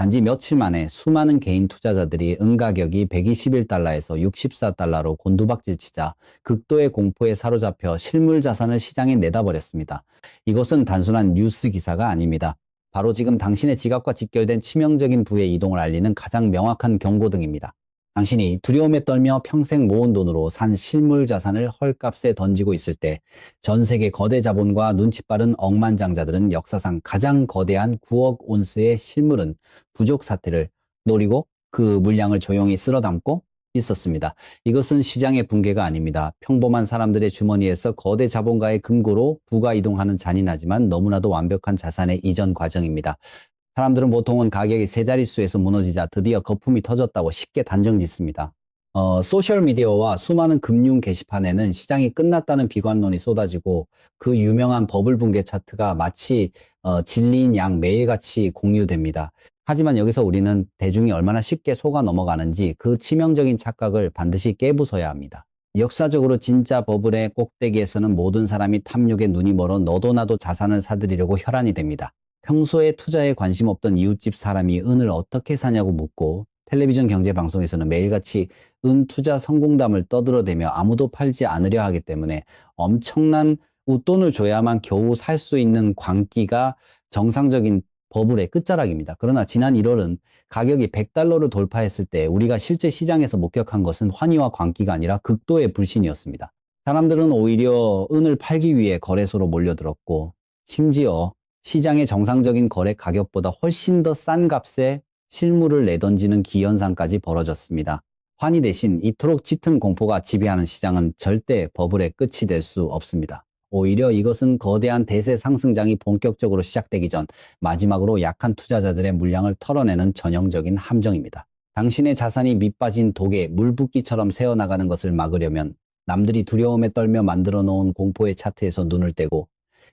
단지 며칠 만에 수많은 개인 투자자들이 은가격이 121달러에서 64달러로 곤두박질치자 극도의 공포에 사로잡혀 실물 자산을 시장에 내다버렸습니다. 이것은 단순한 뉴스 기사가 아닙니다. 바로 지금 당신의 지갑과 직결된 치명적인 부의 이동을 알리는 가장 명확한 경고등입니다. 당신이 두려움에 떨며 평생 모은 돈으로 산 실물 자산을 헐값에 던지고 있을 때 전 세계 거대 자본과 눈치 빠른 억만장자들은 역사상 가장 거대한 9억 온스의 실물은 부족 사태를 노리고 그 물량을 조용히 쓸어 담고 있었습니다. 이것은 시장의 붕괴가 아닙니다. 평범한 사람들의 주머니에서 거대 자본가의 금고로 부가 이동하는 잔인하지만 너무나도 완벽한 자산의 이전 과정입니다. 사람들은 보통은 가격이 세 자릿수에서 무너지자 드디어 거품이 터졌다고 쉽게 단정 짓습니다. 소셜미디어와 수많은 금융 게시판에는 시장이 끝났다는 비관론이 쏟아지고 그 유명한 버블 붕괴 차트가 마치 진리인 양 매일같이 공유됩니다. 하지만 여기서 우리는 대중이 얼마나 쉽게 속아 넘어가는지 그 치명적인 착각을 반드시 깨부숴야 합니다. 역사적으로 진짜 버블의 꼭대기에서는 모든 사람이 탐욕에 눈이 멀어 너도 나도 자산을 사들이려고 혈안이 됩니다. 평소에 투자에 관심 없던 이웃집 사람이 은을 어떻게 사냐고 묻고 텔레비전 경제 방송에서는 매일같이 은 투자 성공담을 떠들어대며 아무도 팔지 않으려 하기 때문에 엄청난 웃돈을 줘야만 겨우 살 수 있는 광기가 정상적인 버블의 끝자락입니다. 그러나 지난 1월은 가격이 100달러를 돌파했을 때 우리가 실제 시장에서 목격한 것은 환희와 광기가 아니라 극도의 불신이었습니다. 사람들은 오히려 은을 팔기 위해 거래소로 몰려들었고 심지어 시장의 정상적인 거래 가격보다 훨씬 더 싼 값에 실물을 내던지는 기현상까지 벌어졌습니다. 환희 대신 이토록 짙은 공포가 지배하는 시장은 절대 버블의 끝이 될 수 없습니다. 오히려 이것은 거대한 대세 상승장이 본격적으로 시작되기 전 마지막으로 약한 투자자들의 물량을 털어내는 전형적인 함정입니다. 당신의 자산이 밑빠진 독에 물붓기처럼 새어나가는 것을 막으려면 남들이 두려움에 떨며 만들어 놓은 공포의 차트에서 눈을 떼고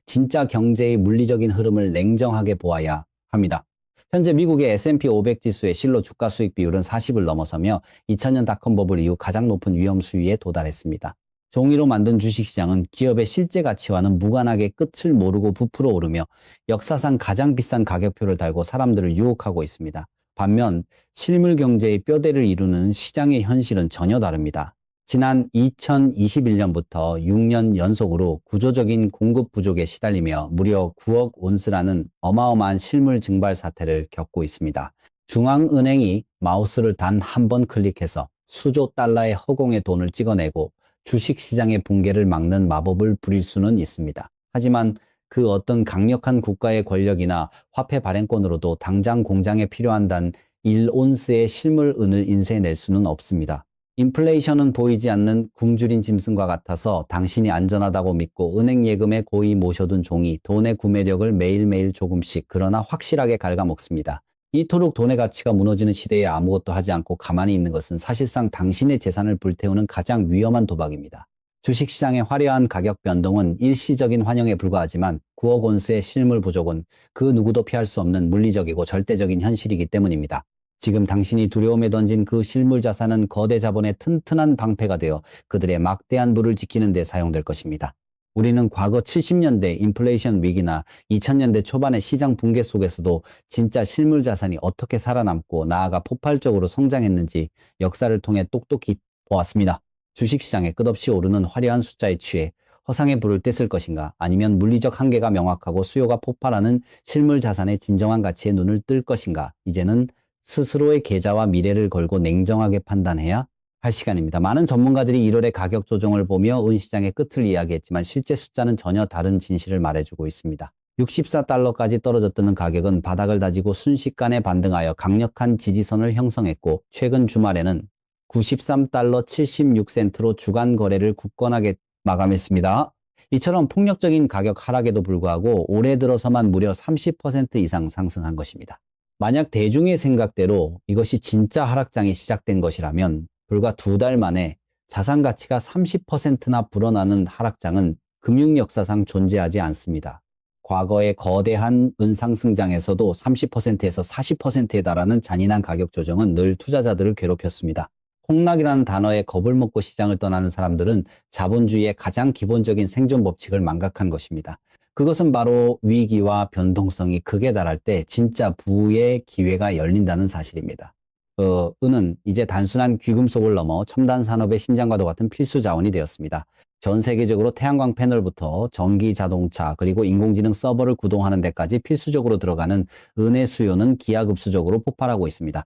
진짜 경제의 물리적인 흐름을 냉정하게 보아야 합니다. 현재 미국의 S&P 500 지수의 실로 주가 수익 비율은 40을 넘어서며 2000년 닷컴 버블 이후 가장 높은 위험 수위에 도달했습니다. 종이로 만든 주식시장은 기업의 실제 가치와는 무관하게 끝을 모르고 부풀어 오르며 역사상 가장 비싼 가격표를 달고 사람들을 유혹하고 있습니다. 반면 실물 경제의 뼈대를 이루는 시장의 현실은 전혀 다릅니다. 지난 2021년부터 6년 연속으로 구조적인 공급 부족에 시달리며 무려 9억 온스라는 어마어마한 실물 증발 사태를 겪고 있습니다. 중앙은행이 마우스를 단 한 번 클릭해서 수조 달러의 허공에 돈을 찍어내고 주식시장의 붕괴를 막는 마법을 부릴 수는 있습니다. 하지만 그 어떤 강력한 국가의 권력이나 화폐 발행권으로도 당장 공장에 필요한 단 1온스의 실물 은을 인쇄해낼 수는 없습니다. 인플레이션은 보이지 않는 굶주린 짐승과 같아서 당신이 안전하다고 믿고 은행 예금에 고이 모셔둔 종이 돈의 구매력을 매일매일 조금씩 그러나 확실하게 갉아먹습니다. 이토록 돈의 가치가 무너지는 시대에 아무것도 하지 않고 가만히 있는 것은 사실상 당신의 재산을 불태우는 가장 위험한 도박입니다. 주식시장의 화려한 가격 변동은 일시적인 환영에 불과하지만 9억 온스의 실물 부족은 그 누구도 피할 수 없는 물리적이고 절대적인 현실이기 때문입니다. 지금 당신이 두려움에 던진 그 실물 자산은 거대 자본의 튼튼한 방패가 되어 그들의 막대한 부를 지키는 데 사용될 것입니다. 우리는 과거 70년대 인플레이션 위기나 2000년대 초반의 시장 붕괴 속에서도 진짜 실물 자산이 어떻게 살아남고 나아가 폭발적으로 성장했는지 역사를 통해 똑똑히 보았습니다. 주식시장에 끝없이 오르는 화려한 숫자에 취해 허상의 불을 뗐을 것인가 아니면 물리적 한계가 명확하고 수요가 폭발하는 실물 자산의 진정한 가치에 눈을 뜰 것인가 이제는 스스로의 계좌와 미래를 걸고 냉정하게 판단해야 할 시간입니다. 많은 전문가들이 1월의 가격 조정을 보며 은시장의 끝을 이야기했지만 실제 숫자는 전혀 다른 진실을 말해주고 있습니다. 64달러까지 떨어졌던 가격은 바닥을 다지고 순식간에 반등하여 강력한 지지선을 형성했고 최근 주말에는 93달러 76센트로 주간 거래를 굳건하게 마감했습니다. 이처럼 폭력적인 가격 하락에도 불구하고 올해 들어서만 무려 30% 이상 상승한 것입니다. 만약 대중의 생각대로 이것이 진짜 하락장이 시작된 것이라면 불과 2달 만에 자산 가치가 30%나 불어나는 하락장은 금융 역사상 존재하지 않습니다. 과거의 거대한 은상승장에서도 30%에서 40%에 달하는 잔인한 가격 조정은 늘 투자자들을 괴롭혔습니다. 폭락이라는 단어에 겁을 먹고 시장을 떠나는 사람들은 자본주의의 가장 기본적인 생존 법칙을 망각한 것입니다. 그것은 바로 위기와 변동성이 극에 달할 때 진짜 부의 기회가 열린다는 사실입니다. 은은 이제 단순한 귀금속을 넘어 첨단 산업의 심장과도 같은 필수 자원이 되었습니다. 전 세계적으로 태양광 패널부터 전기 자동차 그리고 인공지능 서버를 구동하는 데까지 필수적으로 들어가는 은의 수요는 기하급수적으로 폭발하고 있습니다.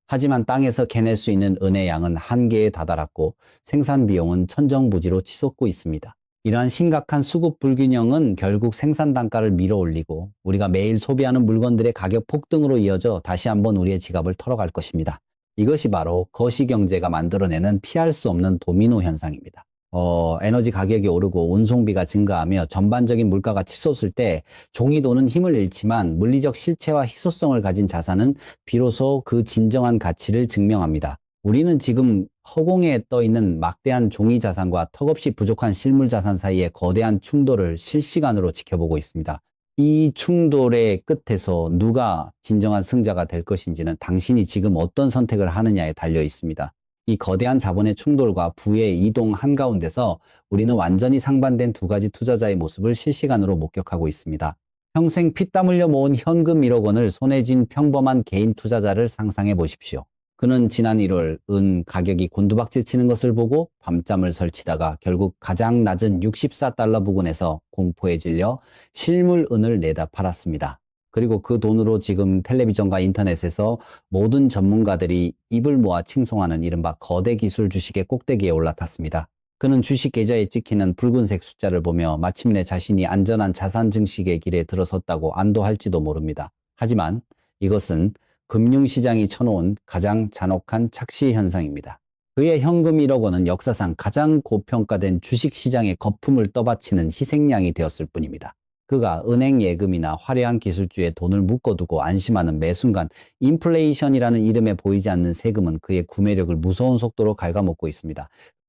하지만 땅에서 캐낼 수 있는 은의 양은 한계에 다다랐고 생산 비용은 천정부지로 치솟고 있습니다. 이러한 심각한 수급 불균형은 결국 생산 단가를 밀어올리고 우리가 매일 소비하는 물건들의 가격 폭등으로 이어져 다시 한번 우리의 지갑을 털어갈 것입니다. 이것이 바로 거시경제가 만들어내는 피할 수 없는 도미노 현상입니다. 에너지 가격이 오르고 운송비가 증가하며 전반적인 물가가 치솟을 때 종이돈은 힘을 잃지만 물리적 실체와 희소성을 가진 자산은 비로소 그 진정한 가치를 증명합니다. 우리는 지금 허공에 떠 있는 막대한 종이 자산과 턱없이 부족한 실물 자산 사이의 거대한 충돌을 실시간으로 지켜보고 있습니다. 이 충돌의 끝에서 누가 진정한 승자가 될 것인지는 당신이 지금 어떤 선택을 하느냐에 달려 있습니다. 이 거대한 자본의 충돌과 부의 이동 한가운데서 우리는 완전히 상반된 두 가지 투자자의 모습을 실시간으로 목격하고 있습니다. 평생 피땀 흘려 모은 현금 1억 원을 손에 쥔 평범한 개인 투자자를 상상해 보십시오. 그는 지난 1월 은 가격이 곤두박질 치는 것을 보고 밤잠을 설치다가 결국 가장 낮은 64달러 부근에서 공포에 질려 실물 은을 내다 팔았습니다. 그리고 그 돈으로 지금 텔레비전과 인터넷에서 모든 전문가들이 입을 모아 칭송하는 이른바 거대 기술 주식의 꼭대기에 올라탔습니다. 그는 주식 계좌에 찍히는 붉은색 숫자를 보며 마침내 자신이 안전한 자산 증식의 길에 들어섰다고 안도할지도 모릅니다. 하지만 이것은 금융시장이 쳐놓은 가장 잔혹한 착시 현상입니다. 그의 현금 1억 원은 역사상 가장 고평가된 주식시장의 거품을 떠받치는 희생양이 되었을 뿐입니다. 그가 은행 예금이나 화려한 기술주에 돈을 묶어두고 안심하는 매 순간 인플레이션이라는 이름에 보이지 않는 세금은 그의 구매력을 무서운 속도로 갉아먹고 있습니다.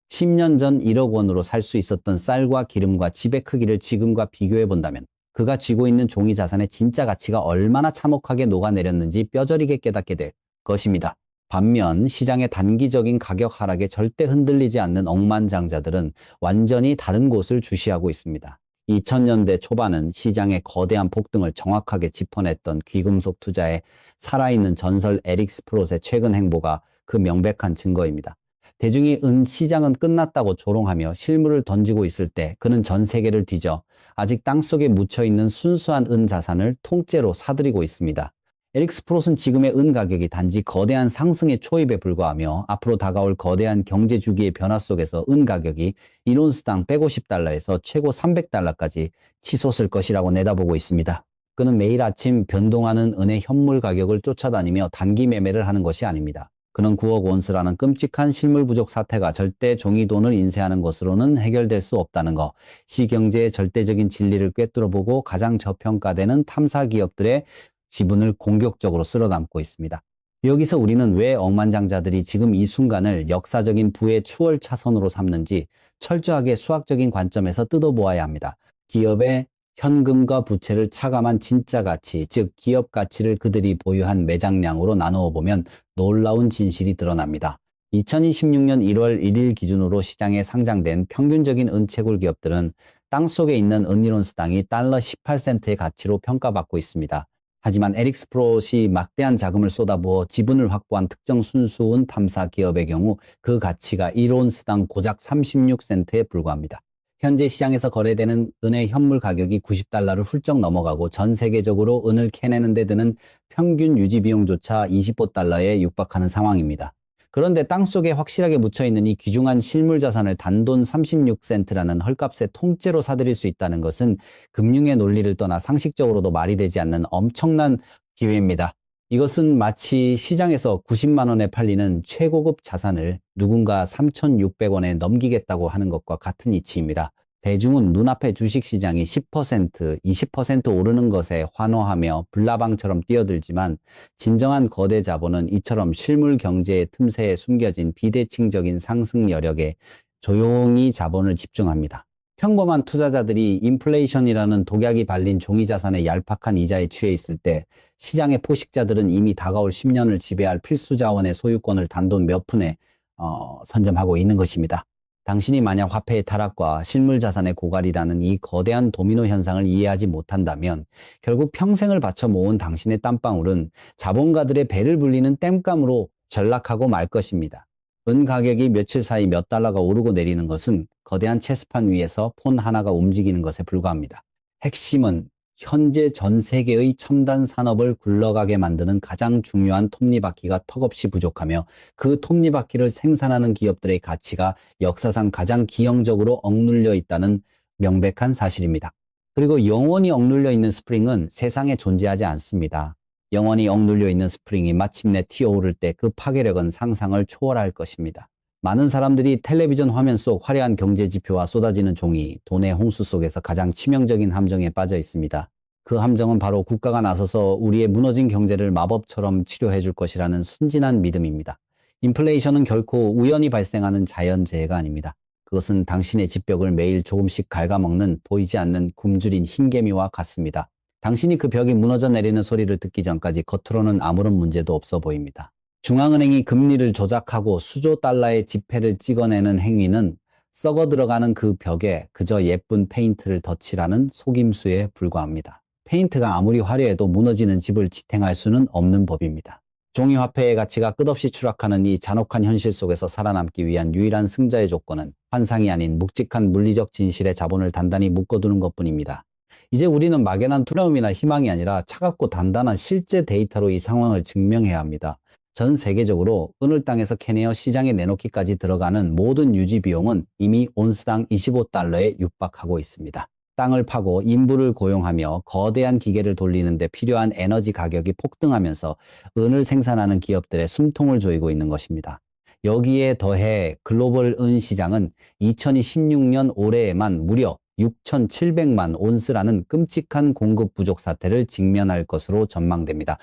10년 전 1억 원으로 살 수 있었던 쌀과 기름과 집의 크기를 지금과 비교해 본다면 그가 쥐고 있는 종이 자산의 진짜 가치가 얼마나 참혹하게 녹아내렸는지 뼈저리게 깨닫게 될 것입니다. 반면 시장의 단기적인 가격 하락에 절대 흔들리지 않는 억만장자들은 완전히 다른 곳을 주시하고 있습니다. 2000년대 초반은 시장의 거대한 폭등을 정확하게 짚어냈던 귀금속 투자의 살아있는 전설 에릭 스프롯의 최근 행보가 그 명백한 증거입니다. 대중이 은 시장은 끝났다고 조롱하며 실물을 던지고 있을 때 그는 전 세계를 뒤져 아직 땅속에 묻혀있는 순수한 은 자산을 통째로 사들이고 있습니다. 에릭 스프롯은 지금의 은 가격이 단지 거대한 상승의 초입에 불과하며 앞으로 다가올 거대한 경제 주기의 변화 속에서 은 가격이 1온스당 150달러에서 최고 300달러까지 치솟을 것이라고 내다보고 있습니다. 그는 매일 아침 변동하는 은의 현물 가격을 쫓아다니며 단기 매매를 하는 것이 아닙니다. 그는 9억 온스라는 끔찍한 실물 부족 사태가 절대 종이돈을 인쇄하는 것으로는 해결될 수 없다는 것, 시경제의 절대적인 진리를 꿰뚫어보고 가장 저평가되는 탐사 기업들의 지분을 공격적으로 쓸어담고 있습니다. 여기서 우리는 왜 억만장자들이 지금 이 순간을 역사적인 부의 추월 차선으로 삼는지 철저하게 수학적인 관점에서 뜯어보아야 합니다. 기업의 현금과 부채를 차감한 진짜 가치, 즉 기업 가치를 그들이 보유한 매장량으로 나누어 보면 놀라운 진실이 드러납니다. 2026년 1월 1일 기준으로 시장에 상장된 평균적인 은채굴 기업들은 땅속에 있는 은 1온스당이 달러 18센트의 가치로 평가받고 있습니다. 하지만 에릭 스프롯이 막대한 자금을 쏟아부어 지분을 확보한 특정 순수은 탐사 기업의 경우 그 가치가 1온스당 고작 36센트에 불과합니다. 현재 시장에서 거래되는 은의 현물 가격이 90달러를 훌쩍 넘어가고 전 세계적으로 은을 캐내는 데 드는 평균 유지 비용조차 25달러에 육박하는 상황입니다. 그런데 땅속에 확실하게 묻혀있는 이 귀중한 실물 자산을 단돈 36센트라는 헐값에 통째로 사들일 수 있다는 것은 금융의 논리를 떠나 상식적으로도 말이 되지 않는 엄청난 기회입니다. 이것은 마치 시장에서 90만 원에 팔리는 최고급 자산을 누군가 3,600원에 넘기겠다고 하는 것과 같은 이치입니다. 대중은 눈앞의 주식시장이 10%, 20% 오르는 것에 환호하며 불나방처럼 뛰어들지만 진정한 거대 자본은 이처럼 실물 경제의 틈새에 숨겨진 비대칭적인 상승 여력에 조용히 자본을 집중합니다. 평범한 투자자들이 인플레이션이라는 독약이 발린 종이자산의 얄팍한 이자에 취해 있을 때 시장의 포식자들은 이미 다가올 10년을 지배할 필수 자원의 소유권을 단돈 몇 푼에 선점하고 있는 것입니다. 당신이 만약 화폐의 타락과 실물 자산의 고갈이라는 이 거대한 도미노 현상을 이해하지 못한다면 결국 평생을 바쳐 모은 당신의 땀방울은 자본가들의 배를 불리는 뗏감으로 전락하고 말 것입니다. 은 가격이 며칠 사이 몇 달러가 오르고 내리는 것은 거대한 체스판 위에서 폰 하나가 움직이는 것에 불과합니다. 핵심은 현재 전 세계의 첨단 산업을 굴러가게 만드는 가장 중요한 톱니바퀴가 턱없이 부족하며 그 톱니바퀴를 생산하는 기업들의 가치가 역사상 가장 기형적으로 억눌려 있다는 명백한 사실입니다. 그리고 영원히 억눌려 있는 스프링은 세상에 존재하지 않습니다. 영원히 억눌려 있는 스프링이 마침내 튀어오를 때 그 파괴력은 상상을 초월할 것입니다. 많은 사람들이 텔레비전 화면 속 화려한 경제 지표와 쏟아지는 종이 돈의 홍수 속에서 가장 치명적인 함정에 빠져 있습니다. 그 함정은 바로 국가가 나서서 우리의 무너진 경제를 마법처럼 치료해 줄 것이라는 순진한 믿음입니다. 인플레이션은 결코 우연히 발생하는 자연재해가 아닙니다. 그것은 당신의 집벽을 매일 조금씩 갉아먹는 보이지 않는 굶주린 흰개미와 같습니다. 당신이 그 벽이 무너져 내리는 소리를 듣기 전까지 겉으로는 아무런 문제도 없어 보입니다. 중앙은행이 금리를 조작하고 수조 달러의 지폐를 찍어내는 행위는 썩어 들어가는 그 벽에 그저 예쁜 페인트를 덧칠하는 속임수에 불과합니다. 페인트가 아무리 화려해도 무너지는 집을 지탱할 수는 없는 법입니다. 종이화폐의 가치가 끝없이 추락하는 이 잔혹한 현실 속에서 살아남기 위한 유일한 승자의 조건은 환상이 아닌 묵직한 물리적 진실의 자본을 단단히 묶어두는 것뿐입니다. 이제 우리는 막연한 두려움이나 희망이 아니라 차갑고 단단한 실제 데이터로 이 상황을 증명해야 합니다. 전 세계적으로 은을 땅에서 캐내어 시장에 내놓기까지 들어가는 모든 유지 비용은 이미 온스당 25달러에 육박하고 있습니다. 땅을 파고 인부를 고용하며 거대한 기계를 돌리는 데 필요한 에너지 가격이 폭등하면서 은을 생산하는 기업들의 숨통을 조이고 있는 것입니다. 여기에 더해 글로벌 은 시장은 2016년 올해에만 무려 6,700만 온스라는 끔찍한 공급 부족 사태를 직면할 것으로 전망됩니다.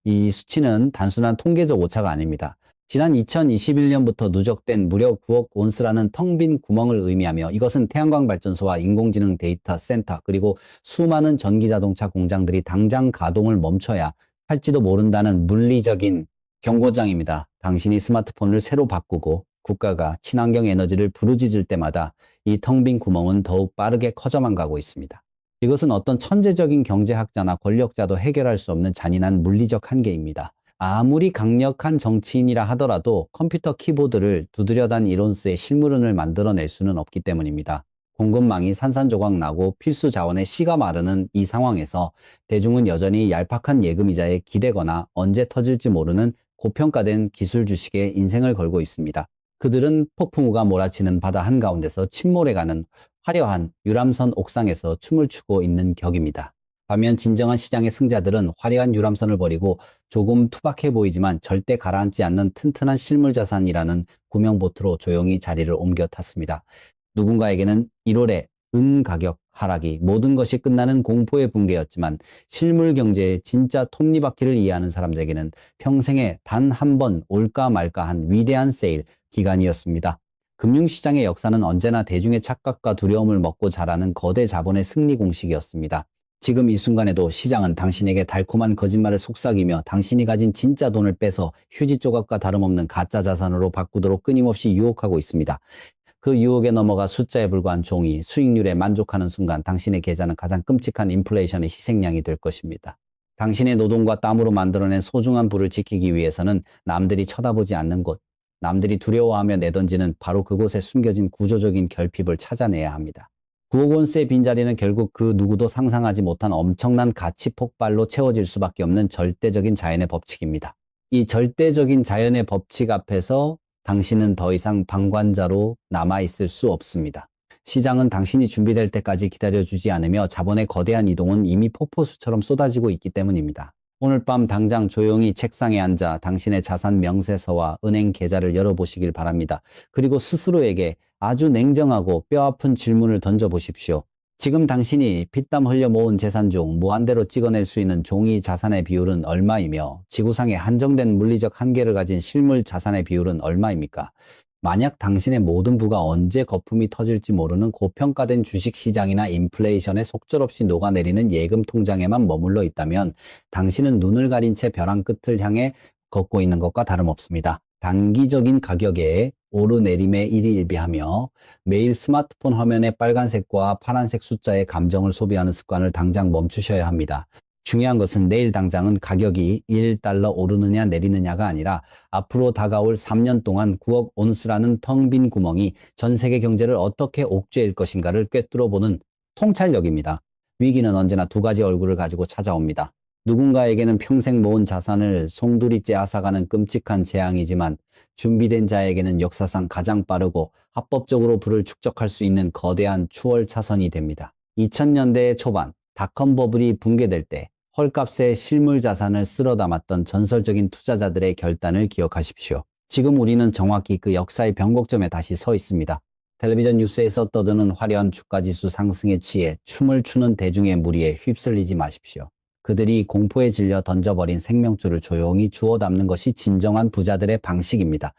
이 수치는 단순한 통계적 오차가 아닙니다. 지난 2021년부터 누적된 무려 9억 온스라는 텅 빈 구멍을 의미하며 이것은 태양광 발전소와 인공지능 데이터 센터 그리고 수많은 전기자동차 공장들이 당장 가동을 멈춰야 할지도 모른다는 물리적인 경고장입니다. 당신이 스마트폰을 새로 바꾸고 국가가 친환경 에너지를 부르짖을 때마다 이 텅 빈 구멍은 더욱 빠르게 커져만 가고 있습니다. 이것은 어떤 천재적인 경제학자나 권력자도 해결할 수 없는 잔인한 물리적 한계입니다. 아무리 강력한 정치인이라 하더라도 컴퓨터 키보드를 두드려단 이론스의 실물은을 만들어낼 수는 없기 때문입니다. 공급망이 산산조각 나고 필수 자원의 씨가 마르는 이 상황에서 대중은 여전히 얄팍한 예금이자에 기대거나 언제 터질지 모르는 고평가된 기술 주식에 인생을 걸고 있습니다. 그들은 폭풍우가 몰아치는 바다 한가운데서 침몰해가는 화려한 유람선 옥상에서 춤을 추고 있는 격입니다. 반면 진정한 시장의 승자들은 화려한 유람선을 버리고 조금 투박해 보이지만 절대 가라앉지 않는 튼튼한 실물자산이라는 구명보트로 조용히 자리를 옮겨 탔습니다. 누군가에게는 1월에 은 가격 하락이 모든 것이 끝나는 공포의 붕괴였지만 실물 경제의 진짜 톱니바퀴를 이해하는 사람들에게는 평생에 단 한 번 올까 말까 한 위대한 세일 기간이었습니다. 금융시장의 역사는 언제나 대중의 착각과 두려움을 먹고 자라는 거대 자본의 승리 공식이었습니다. 지금 이 순간에도 시장은 당신에게 달콤한 거짓말을 속삭이며 당신이 가진 진짜 돈을 빼서 휴지 조각과 다름없는 가짜 자산으로 바꾸도록 끊임없이 유혹하고 있습니다. 그 유혹에 넘어가 숫자에 불과한 종이 수익률에 만족하는 순간 당신의 계좌는 가장 끔찍한 인플레이션의 희생양이 될 것입니다. 당신의 노동과 땀으로 만들어낸 소중한 부를 지키기 위해서는 남들이 쳐다보지 않는 곳, 남들이 두려워하며 내던지는 바로 그곳에 숨겨진 구조적인 결핍을 찾아내야 합니다. 9억 원스의 빈자리는 결국 그 누구도 상상하지 못한 엄청난 가치 폭발로 채워질 수밖에 없는 절대적인 자연의 법칙입니다. 이 절대적인 자연의 법칙 앞에서 당신은 더 이상 방관자로 남아있을 수 없습니다. 시장은 당신이 준비될 때까지 기다려주지 않으며 자본의 거대한 이동은 이미 폭포수처럼 쏟아지고 있기 때문입니다. 오늘 밤 당장 조용히 책상에 앉아 당신의 자산 명세서와 은행 계좌를 열어보시길 바랍니다. 그리고 스스로에게 아주 냉정하고 뼈아픈 질문을 던져보십시오. 지금 당신이 피땀 흘려 모은 재산 중 무한대로 찍어낼 수 있는 종이 자산의 비율은 얼마이며 지구상의 한정된 물리적 한계를 가진 실물 자산의 비율은 얼마입니까? 만약 당신의 모든 부가 언제 거품이 터질지 모르는 고평가된 주식시장이나 인플레이션에 속절없이 녹아내리는 예금 통장에만 머물러 있다면 당신은 눈을 가린 채 벼랑 끝을 향해 걷고 있는 것과 다름없습니다. 단기적인 가격의 오르내림에 일희일비하며 매일 스마트폰 화면의 빨간색과 파란색 숫자의 감정을 소비하는 습관을 당장 멈추셔야 합니다. 중요한 것은 내일 당장은 가격이 1달러 오르느냐 내리느냐가 아니라 앞으로 다가올 3년 동안 9억 온스라는 텅 빈 구멍이 전 세계 경제를 어떻게 옥죄일 것인가를 꿰뚫어보는 통찰력입니다. 위기는 언제나 두 가지 얼굴을 가지고 찾아옵니다. 누군가에게는 평생 모은 자산을 송두리째 앗아가는 끔찍한 재앙이지만 준비된 자에게는 역사상 가장 빠르고 합법적으로 부를 축적할 수 있는 거대한 추월 차선이 됩니다. 2000년대 초반 닷컴 버블이 붕괴될 때 헐값의 실물 자산을 쓸어 담았던 전설적인 투자자들의 결단을 기억하십시오. 지금 우리는 정확히 그 역사의 변곡점에 다시 서 있습니다. 텔레비전 뉴스에서 떠드는 화려한 주가지수 상승에 취해 춤을 추는 대중의 무리에 휩쓸리지 마십시오. 그들이 공포에 질려 던져버린 생명줄을 조용히 주워 담는 것이 진정한 부자들의 방식입니다.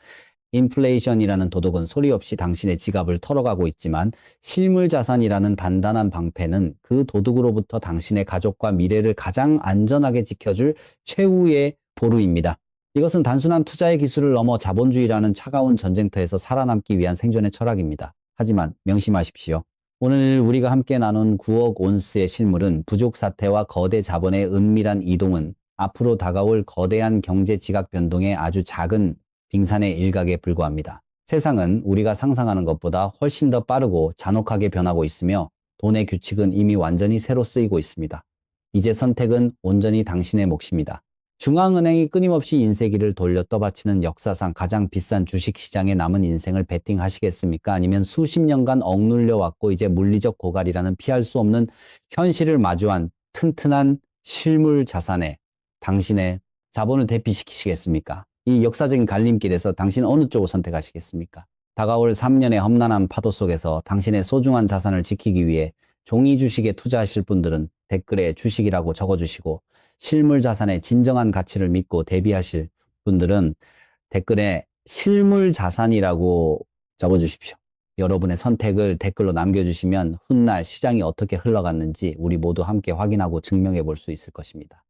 인플레이션이라는 도둑은 소리 없이 당신의 지갑을 털어가고 있지만 실물 자산이라는 단단한 방패는 그 도둑으로부터 당신의 가족과 미래를 가장 안전하게 지켜줄 최후의 보루입니다. 이것은 단순한 투자의 기술을 넘어 자본주의라는 차가운 전쟁터에서 살아남기 위한 생존의 철학입니다. 하지만 명심하십시오. 오늘 우리가 함께 나눈 9억 온스의 실물은 부족 사태와 거대 자본의 은밀한 이동은 앞으로 다가올 거대한 경제 지각 변동의 아주 작은 빙산의 일각에 불과합니다. 세상은 우리가 상상하는 것보다 훨씬 더 빠르고 잔혹하게 변하고 있으며 돈의 규칙은 이미 완전히 새로 쓰이고 있습니다. 이제 선택은 온전히 당신의 몫입니다. 중앙은행이 끊임없이 인쇄기를 돌려 떠받치는 역사상 가장 비싼 주식시장에 남은 인생을 베팅하시겠습니까? 아니면 수십 년간 억눌려 왔고 이제 물리적 고갈이라는 피할 수 없는 현실을 마주한 튼튼한 실물 자산에 당신의 자본을 대피시키시겠습니까? 이 역사적인 갈림길에서 당신은 어느 쪽을 선택하시겠습니까? 다가올 3년의 험난한 파도 속에서 당신의 소중한 자산을 지키기 위해 종이 주식에 투자하실 분들은 댓글에 주식이라고 적어주시고 실물 자산의 진정한 가치를 믿고 대비하실 분들은 댓글에 실물 자산이라고 적어주십시오. 여러분의 선택을 댓글로 남겨주시면 훗날 시장이 어떻게 흘러갔는지 우리 모두 함께 확인하고 증명해 볼 수 있을 것입니다.